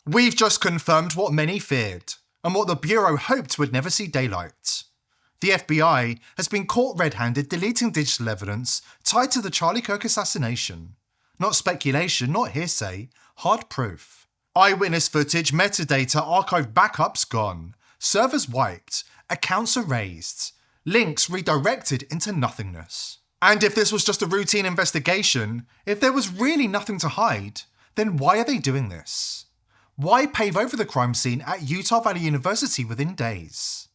We've just confirmed what many feared, and what the Bureau hoped would never see daylight. The FBI has been caught red-handed deleting digital evidence tied to the Charlie Kirk assassination. Not speculation, not hearsay, hard proof. Eyewitness footage, metadata, archived backups gone. Servers wiped, accounts erased, links redirected into nothingness. And if this was just a routine investigation, if there was really nothing to hide, then why are they doing this? Why pave over the crime scene at Utah Valley University within days?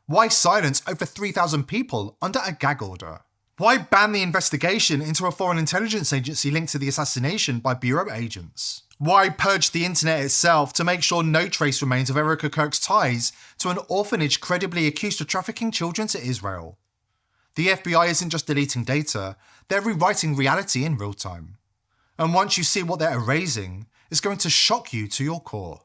Why silence over 3,000 people under a gag order? Why ban the investigation into a foreign intelligence agency linked to the assassination by Bureau agents? Why purge the internet itself to make sure no trace remains of Erica Kirk's ties to an orphanage credibly accused of trafficking children to Israel? The FBI isn't just deleting data, they're rewriting reality in real time. And once you see what they're erasing, it's going to shock you to your core.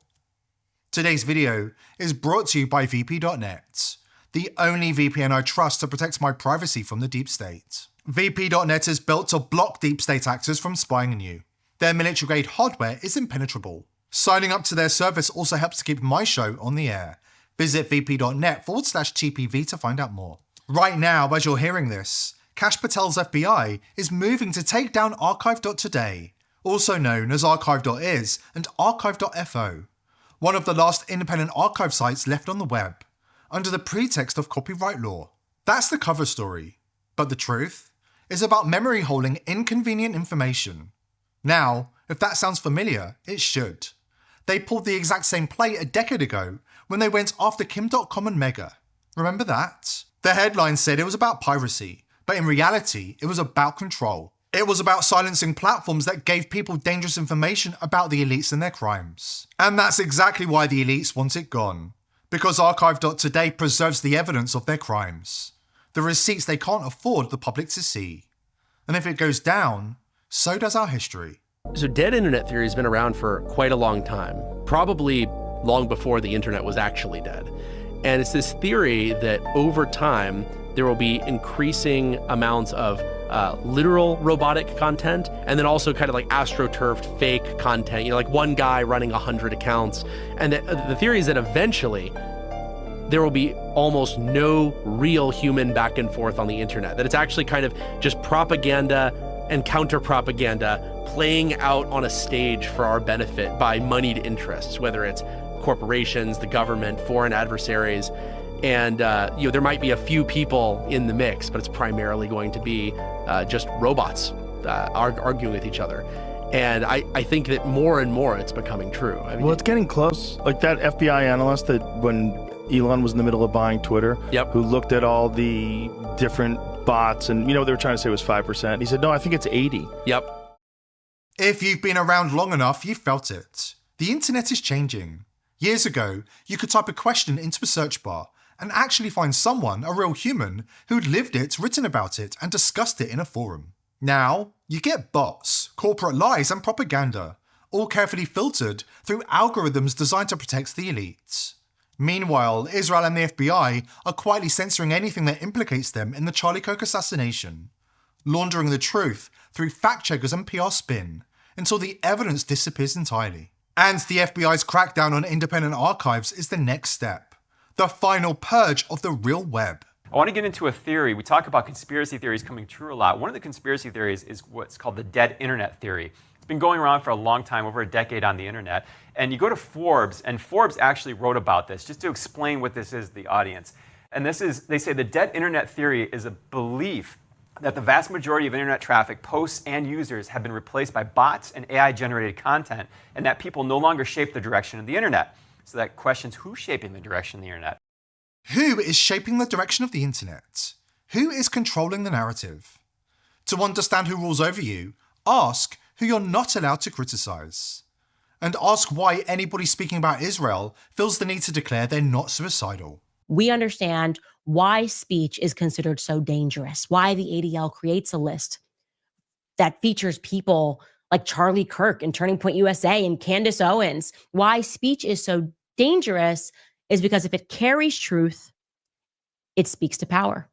Today's video is brought to you by VP.net, the only VPN I trust to protect my privacy from the deep state. VP.net is built to block deep state actors from spying on you. Their military-grade hardware is impenetrable. Signing up to their service also helps to keep my show on the air. Visit vp.net/TPV to find out more. Right now, as you're hearing this, Kash Patel's FBI is moving to take down archive.today, also known as archive.is and archive.fo, one of the last independent archive sites left on the web, under the pretext of copyright law. That's the cover story. But the truth is about memory holding inconvenient information. Now, if that sounds familiar, it should. They pulled the exact same play a decade ago when they went after Kim.com and Mega. Remember that? The headline said it was about piracy, but in reality, it was about control. It was about silencing platforms that gave people dangerous information about the elites and their crimes. And that's exactly why the elites want it gone. Because archive.today preserves the evidence of their crimes. The receipts they can't afford the public to see. And if it goes down, so does our history. So dead internet theory has been around for quite a long time, probably long before the internet was actually dead. And it's this theory that over time, there will be increasing amounts of literal robotic content, and then also kind of like astroturfed fake content, like one guy running 100 accounts. And the theory is that eventually there will be almost no real human back and forth on the internet, that it's actually kind of just propaganda and counter-propaganda playing out on a stage for our benefit by moneyed interests, whether it's corporations, the government, foreign adversaries. And there might be a few people in the mix, but it's primarily going to be just robots arguing with each other. And I think that more and more it's becoming true. I mean, well, it's getting close. Like that FBI analyst that when Elon was in the middle of buying Twitter, who looked at all the different bots and, they were trying to say it was 5%. He said, no, I think it's 80. Yep. If you've been around long enough, you've felt it. The internet is changing. Years ago, you could type a question into a search bar and actually find someone, a real human, who'd lived it, written about it, and discussed it in a forum. Now, you get bots, corporate lies, and propaganda, all carefully filtered through algorithms designed to protect the elites. Meanwhile, Israel and the FBI are quietly censoring anything that implicates them in the Charlie Kirk assassination, laundering the truth through fact-checkers and PR spin, until the evidence disappears entirely. And the FBI's crackdown on independent archives is the next step. The final purge of the real web. I want to get into a theory. We talk about conspiracy theories coming true a lot. One of the conspiracy theories is what's called the dead internet theory. It's been going around for a long time, over a decade on the internet. And you go to Forbes, and Forbes actually wrote about this, just to explain what this is to the audience. And this is, they say the dead internet theory is a belief that the vast majority of internet traffic, posts, and users have been replaced by bots and AI-generated content, and that people no longer shape the direction of the internet. So that questions who's shaping the direction of the internet. Who is shaping the direction of the internet? Who is controlling the narrative? To understand who rules over you, ask who you're not allowed to criticize. And ask why anybody speaking about Israel feels the need to declare they're not suicidal. We understand why speech is considered so dangerous, why the ADL creates a list that features people like Charlie Kirk and Turning Point USA and Candace Owens. Why speech is so dangerous is because if it carries truth, it speaks to power.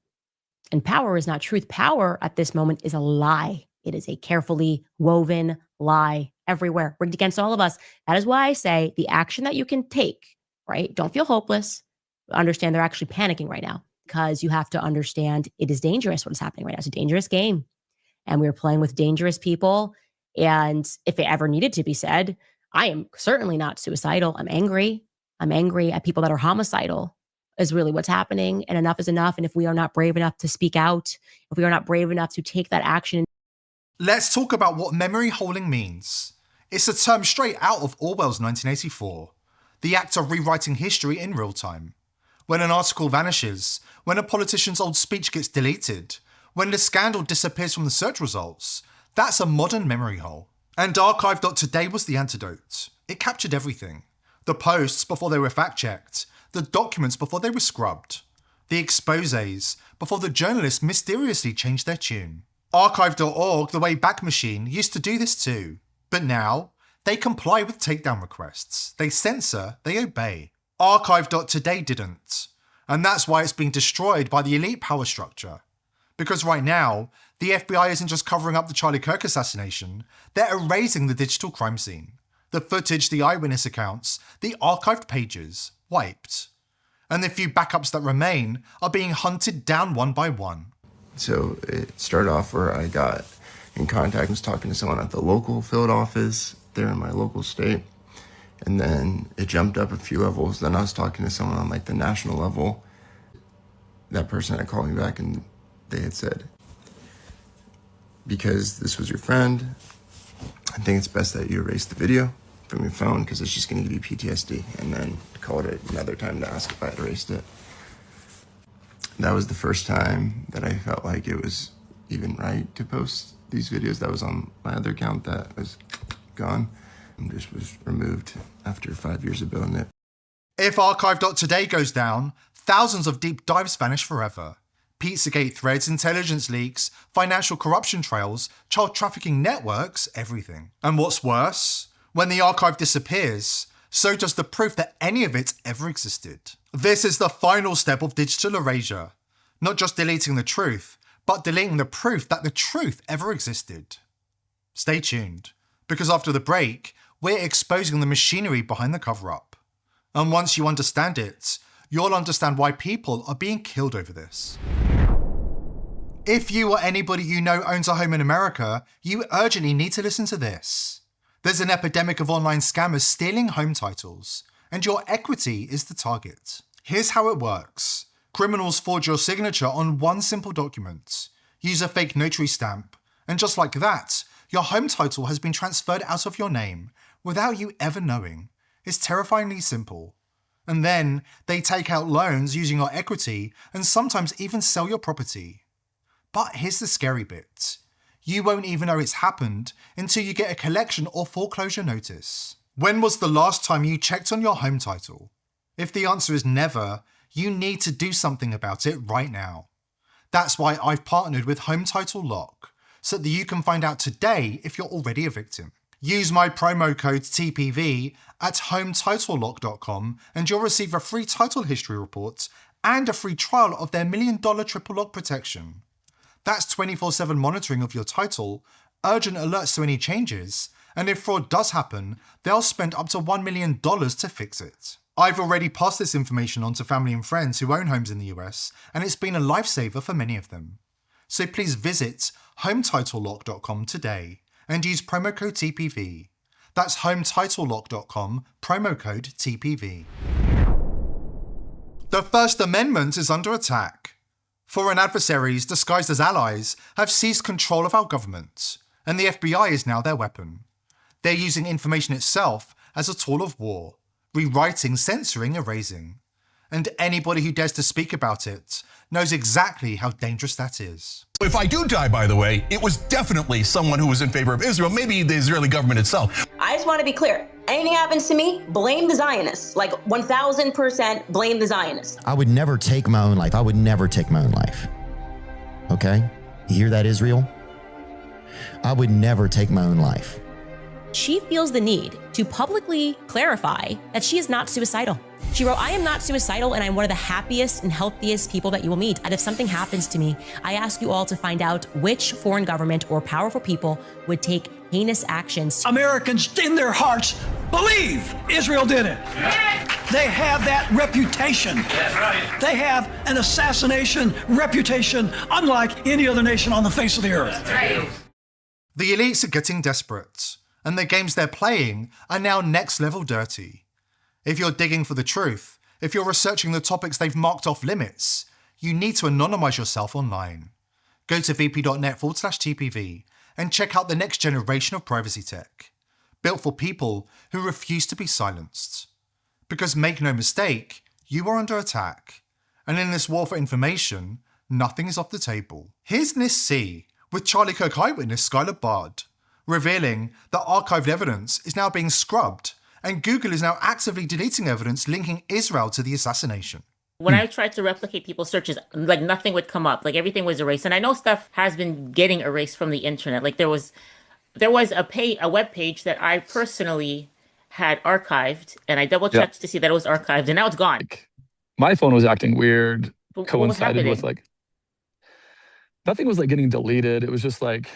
And power is not truth. Power at this moment is a lie. It is a carefully woven lie everywhere, rigged against all of us. That is why I say the action that you can take, right? Don't feel hopeless. Understand they're actually panicking right now, because you have to understand it is dangerous what is happening right now. It's a dangerous game. And we're playing with dangerous people. And if it ever needed to be said, I am certainly not suicidal. I'm angry. I'm angry at people that are homicidal is really what's happening. And enough is enough. And if we are not brave enough to speak out, if we are not brave enough to take that action. Let's talk about what memory holing means. It's a term straight out of Orwell's 1984, the act of rewriting history in real time. When an article vanishes, when a politician's old speech gets deleted, when the scandal disappears from the search results, that's a modern memory hole. And archive.today was the antidote. It captured everything. The posts before they were fact-checked, the documents before they were scrubbed, the exposés before the journalists mysteriously changed their tune. Archive.org, the Wayback Machine, used to do this too. But now, they comply with takedown requests. They censor, they obey. Archive.today didn't. And that's why it's being destroyed by the elite power structure. Because right now, the FBI isn't just covering up the Charlie Kirk assassination, they're erasing the digital crime scene. The footage, the eyewitness accounts, the archived pages, wiped. And the few backups that remain are being hunted down one by one. So it started off where I got in contact, was talking to someone at the local field office there in my local state. And then it jumped up a few levels. Then I was talking to someone on like the national level. That person had called me back and they had said, because this was your friend, I think it's best that you erase the video from your phone because it's just going to give you PTSD. And then called it another time to ask if I had erased it. That was the first time that I felt like it was even right to post these videos. That was on my other account that was gone. And just was removed after 5 years of building it. If archive.today goes down, thousands of deep dives vanish forever. Pizzagate threads, intelligence leaks, financial corruption trails, child trafficking networks, everything. And what's worse, when the archive disappears, so does the proof that any of it ever existed. This is the final step of digital erasure. Not just deleting the truth, but deleting the proof that the truth ever existed. Stay tuned, because after the break, we're exposing the machinery behind the cover-up. And once you understand it, you'll understand why people are being killed over this. If you or anybody you know owns a home in America, you urgently need to listen to this. There's an epidemic of online scammers stealing home titles, and your equity is the target. Here's how it works. Criminals forge your signature on one simple document, use a fake notary stamp, and just like that, your home title has been transferred out of your name without you ever knowing. It's terrifyingly simple. And then they take out loans using your equity and sometimes even sell your property. But here's the scary bit. You won't even know it's happened until you get a collection or foreclosure notice. When was the last time you checked on your home title? If the answer is never, you need to do something about it right now. That's why I've partnered with Home Title Lock, so that you can find out today if you're already a victim. Use my promo code TPV at HomeTitleLock.com and you'll receive a free title history report and a free trial of their $1 million triple lock protection. That's 24/7 monitoring of your title, urgent alerts to any changes, and if fraud does happen, they'll spend up to $1 million to fix it. I've already passed this information on to family and friends who own homes in the US, and it's been a lifesaver for many of them. So please visit HomeTitleLock.com today and use promo code TPV. That's HomeTitleLock.com, promo code TPV. The First Amendment is under attack. Foreign adversaries disguised as allies have seized control of our government, and the FBI is now their weapon. They're using information itself as a tool of war, rewriting, censoring, erasing. And anybody who dares to speak about it knows exactly how dangerous that is. If I do die, by the way, it was definitely someone who was in favor of Israel, maybe the Israeli government itself. I just want to be clear. Anything happens to me, blame the Zionists. Like 1000% blame the Zionists. I would never take my own life. I would never take my own life. Okay? You hear that, Israel? I would never take my own life. she feels the need to publicly clarify that she is not suicidal. She wrote, "I am not suicidal, and I'm one of the happiest and healthiest people that you will meet. And if something happens to me, I ask you all to find out which foreign government or powerful people would take heinous actions." Americans in their hearts believe Israel did it. They have that reputation. That's right. They have an assassination reputation unlike any other nation on the face of the earth. That's right. The elites are getting desperate, and the games they're playing are now next level dirty. If you're digging for the truth, if you're researching the topics they've marked off limits, you need to anonymize yourself online. Go to vp.net/TPV and check out the next generation of privacy tech, built for people who refuse to be silenced. Because make no mistake, you are under attack. And in this war for information, nothing is off the table. Here's List C with Charlie Kirk eyewitness Skylar Bard, revealing that archived evidence is now being scrubbed, and Google is now actively deleting evidence linking Israel to the assassination. When I tried to replicate people's searches, like nothing would come up. Like everything was erased. And I know stuff has been getting erased from the internet. Like there was a web page that I personally had archived, and I double checked to see that it was archived, and now it's gone. My phone was acting weird, But coincided with like, nothing was like getting deleted. It was just like,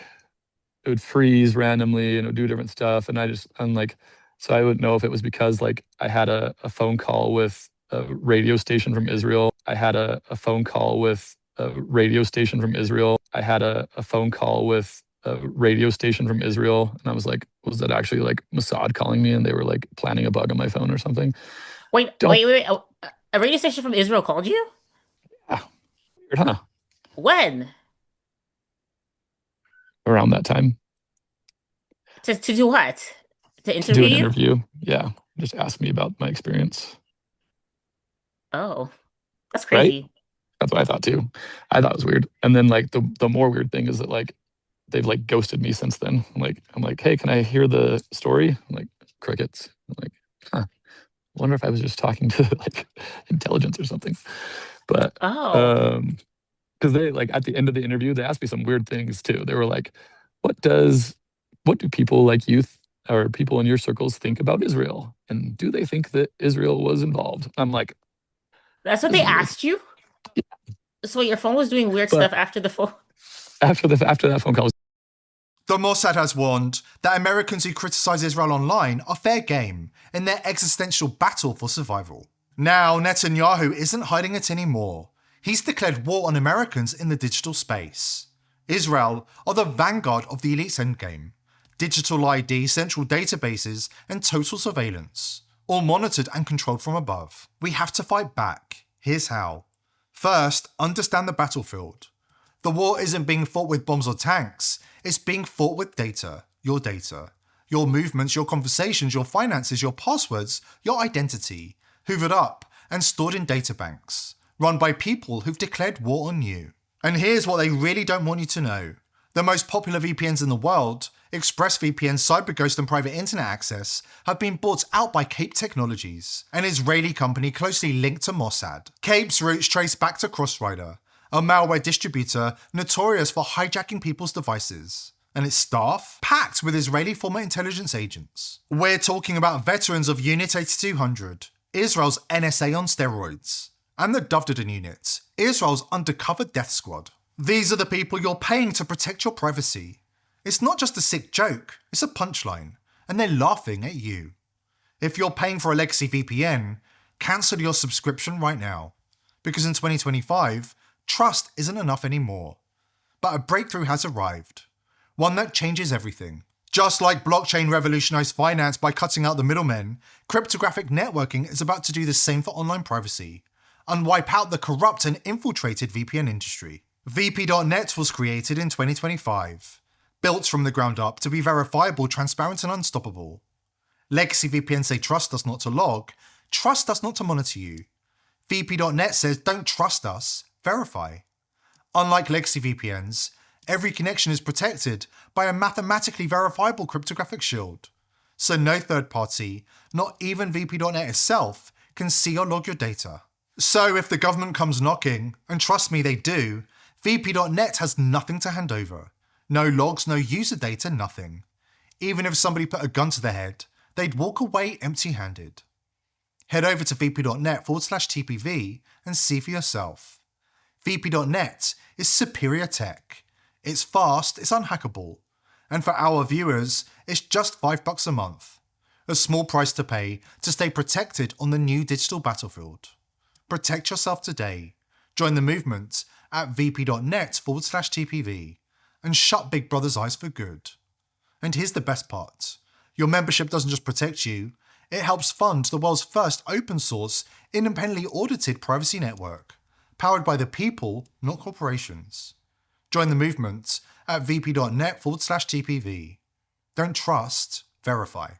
it would freeze randomly and it would do different stuff. And I'm like, so I wouldn't know if it was because like I had a phone call with a radio station from Israel. I had a phone call with a radio station from Israel. I had a phone call with a radio station from Israel. And I was like, was that actually like Mossad calling me and they were like planning a bug on my phone or something? Wait. A radio station from Israel called you? Yeah. Weird, huh? When? Around that time. To do what? To interview To do an you? interview. Yeah. Just ask me about my experience. Oh, that's crazy. Right? That's what I thought too. I thought it was weird. And then like the more weird thing is that like they've like ghosted me since then. I'm like, hey, can I hear the story? I'm like, crickets. I'm like, I wonder if I was just talking to like intelligence or something. But because they like at the end of the interview, they asked me some weird things too. They were like, what do people like you or people in your circles think about Israel? And do they think that Israel was involved? I'm like, that's what they asked you? Yeah. So your phone was doing weird stuff after the phone? After that phone call. The Mossad has warned that Americans who criticize Israel online are fair game in their existential battle for survival. Now, Netanyahu isn't hiding it anymore. He's declared war on Americans in the digital space. Israel are the vanguard of the elite's endgame. Digital ID, central databases, and total surveillance, all monitored and controlled from above. We have to fight back. Here's how. First, understand the battlefield. The war isn't being fought with bombs or tanks, it's being fought with data. Your movements, your conversations, your finances, your passwords, your identity, hoovered up and stored in databanks, run by people who've declared war on you. And here's what they really don't want you to know. The most popular VPNs in the world, ExpressVPN, CyberGhost and Private Internet Access, have been bought out by Cape Technologies, an Israeli company closely linked to Mossad. Cape's roots trace back to Crossrider, a malware distributor notorious for hijacking people's devices, and its staff packed with Israeli former intelligence agents. We're talking about veterans of Unit 8200, Israel's NSA on steroids, and the Dovdaden Unit, Israel's undercover death squad. These are the people you're paying to protect your privacy. It's not just a sick joke, it's a punchline, and they're laughing at you. If you're paying for a legacy VPN, cancel your subscription right now. Because in 2025, trust isn't enough anymore. But a breakthrough has arrived. One that changes everything. Just like blockchain revolutionized finance by cutting out the middlemen, cryptographic networking is about to do the same for online privacy and wipe out the corrupt and infiltrated VPN industry. VP.net was created in 2025, built from the ground up to be verifiable, transparent, and unstoppable. Legacy VPNs say trust us not to log, trust us not to monitor you. VP.net says don't trust us, verify. Unlike legacy VPNs, every connection is protected by a mathematically verifiable cryptographic shield. So no third party, not even VP.net itself, can see or log your data. So if the government comes knocking, and trust me they do, VP.net has nothing to hand over. No logs, no user data, nothing. Even if somebody put a gun to their head, they'd walk away empty-handed. Head over to vp.net/TPV and see for yourself. vp.net is superior tech. It's fast, it's unhackable. And for our viewers, it's just $5 a month. A small price to pay to stay protected on the new digital battlefield. Protect yourself today. Join the movement at vp.net/TPV and shut Big Brother's eyes for good. And here's the best part. Your membership doesn't just protect you, it helps fund the world's first open source, independently audited privacy network, powered by the people, not corporations. Join the movement at vp.net/TPV. Don't trust, verify.